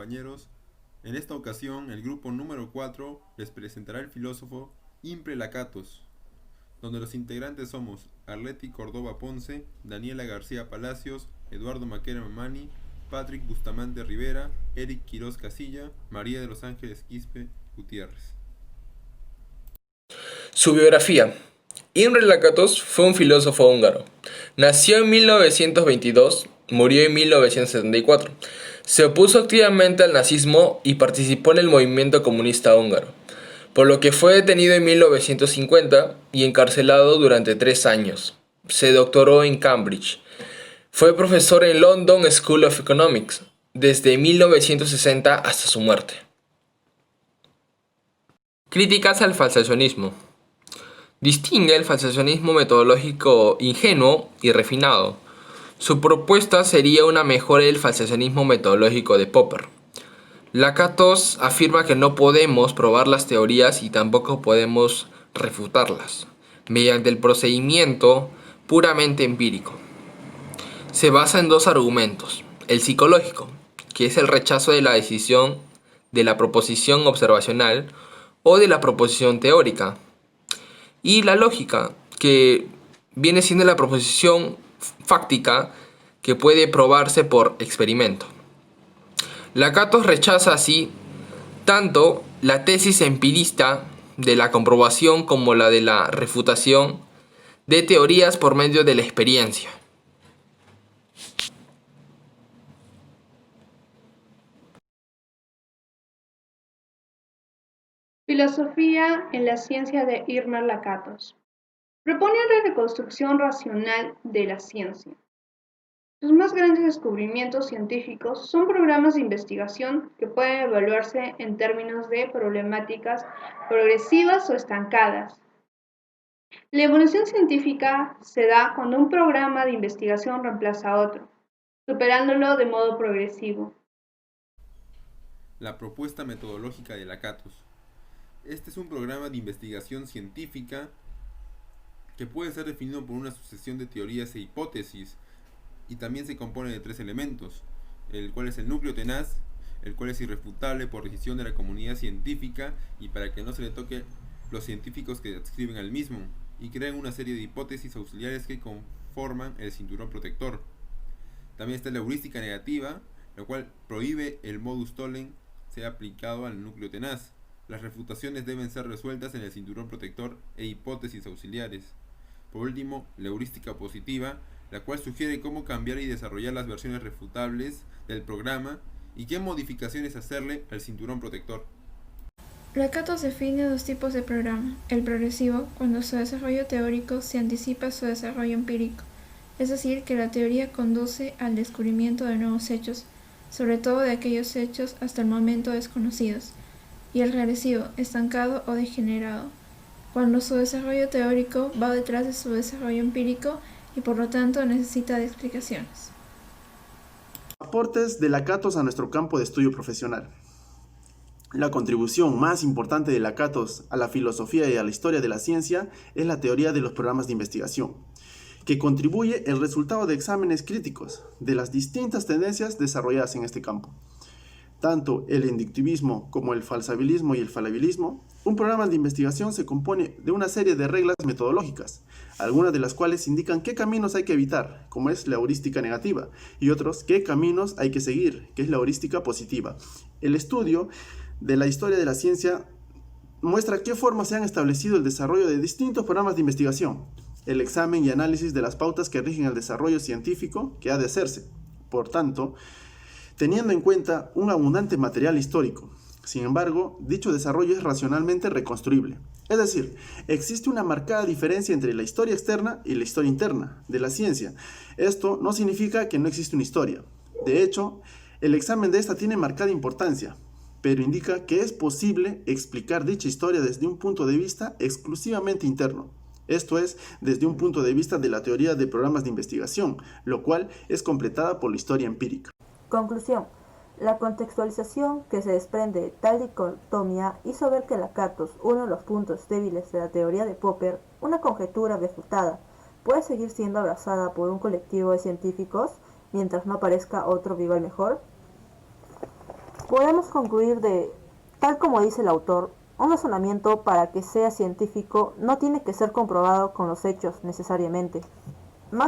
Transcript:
compañeros. En esta ocasión, el grupo número 4 les presentará el filósofo Impre Lakatos, donde los integrantes somos Arleti Córdoba Ponce, Daniela García Palacios, Eduardo Maquera Mamani, Patrick Bustamante Rivera, Eric Quiroz Casilla, María de los Ángeles Quispe Gutiérrez. Su biografía. Imre Lakatos fue un filósofo húngaro. Nació en 1922, murió en 1974. Se opuso activamente al nazismo y participó en el movimiento comunista húngaro, por lo que fue detenido en 1950 y encarcelado durante 3 años. Se doctoró en Cambridge. Fue profesor en London School of Economics desde 1960 hasta su muerte. Críticas al falsacionismo. Distingue el falsacionismo metodológico ingenuo y refinado. Su propuesta sería una mejora del falsacionismo metodológico de Popper. Lakatos afirma que no podemos probar las teorías y tampoco podemos refutarlas, mediante el procedimiento puramente empírico. Se basa en 2 argumentos: el psicológico, que es el rechazo de la decisión de la proposición observacional o de la proposición teórica, y la lógica, que viene siendo la proposición fáctica que puede probarse por experimento. Lakatos rechaza así tanto la tesis empirista de la comprobación como la de la refutación de teorías por medio de la experiencia. Filosofía en la ciencia de Imre Lakatos. Propone una reconstrucción racional de la ciencia. Sus más grandes descubrimientos científicos son programas de investigación que pueden evaluarse en términos de problemáticas progresivas o estancadas. La evolución científica se da cuando un programa de investigación reemplaza a otro, superándolo de modo progresivo. La propuesta metodológica de Lakatos. Este es un programa de investigación científica que puede ser definido por una sucesión de teorías e hipótesis, y también se compone de 3 elementos, el cual es el núcleo tenaz, el cual es irrefutable por decisión de la comunidad científica y para que no se le toque los científicos que adscriben al mismo, y crean una serie de hipótesis auxiliares que conforman el cinturón protector. También está la heurística negativa, la cual prohíbe el modus tollens sea aplicado al núcleo tenaz. Las refutaciones deben ser resueltas en el cinturón protector e hipótesis auxiliares. Por último, la heurística positiva, la cual sugiere cómo cambiar y desarrollar las versiones refutables del programa y qué modificaciones hacerle al cinturón protector. Lakatos define 2 tipos de programa: el progresivo, cuando su desarrollo teórico se anticipa a su desarrollo empírico, es decir, que la teoría conduce al descubrimiento de nuevos hechos, sobre todo de aquellos hechos hasta el momento desconocidos; y el regresivo, estancado o degenerado, cuando su desarrollo teórico va detrás de su desarrollo empírico y por lo tanto necesita de explicaciones. Aportes de Lakatos a nuestro campo de estudio profesional. La contribución más importante de Lakatos a la filosofía y a la historia de la ciencia es la teoría de los programas de investigación, que contribuye el resultado de exámenes críticos de las distintas tendencias desarrolladas en este campo. Tanto el inductivismo como el falsabilismo y el falabilismo, un programa de investigación se compone de una serie de reglas metodológicas, algunas de las cuales indican qué caminos hay que evitar, como es la heurística negativa, y otros qué caminos hay que seguir, que es la heurística positiva. El estudio de la historia de la ciencia muestra qué formas se han establecido el desarrollo de distintos programas de investigación, el examen y análisis de las pautas que rigen el desarrollo científico que ha de hacerse. Por tanto, teniendo en cuenta un abundante material histórico. Sin embargo, dicho desarrollo es racionalmente reconstruible. Es decir, existe una marcada diferencia entre la historia externa y la historia interna de la ciencia. Esto no significa que no existe una historia. De hecho, el examen de esta tiene marcada importancia, pero indica que es posible explicar dicha historia desde un punto de vista exclusivamente interno. Esto es, desde un punto de vista de la teoría de programas de investigación, lo cual es completada por la historia empírica. Conclusión. La contextualización que se desprende de tal dicotomía hizo ver que Lakatos, uno de los puntos débiles de la teoría de Popper, una conjetura refutada, puede seguir siendo abrazada por un colectivo de científicos mientras no aparezca otro viva y mejor. Podemos concluir tal como dice el autor, un razonamiento para que sea científico no tiene que ser comprobado con los hechos necesariamente. Más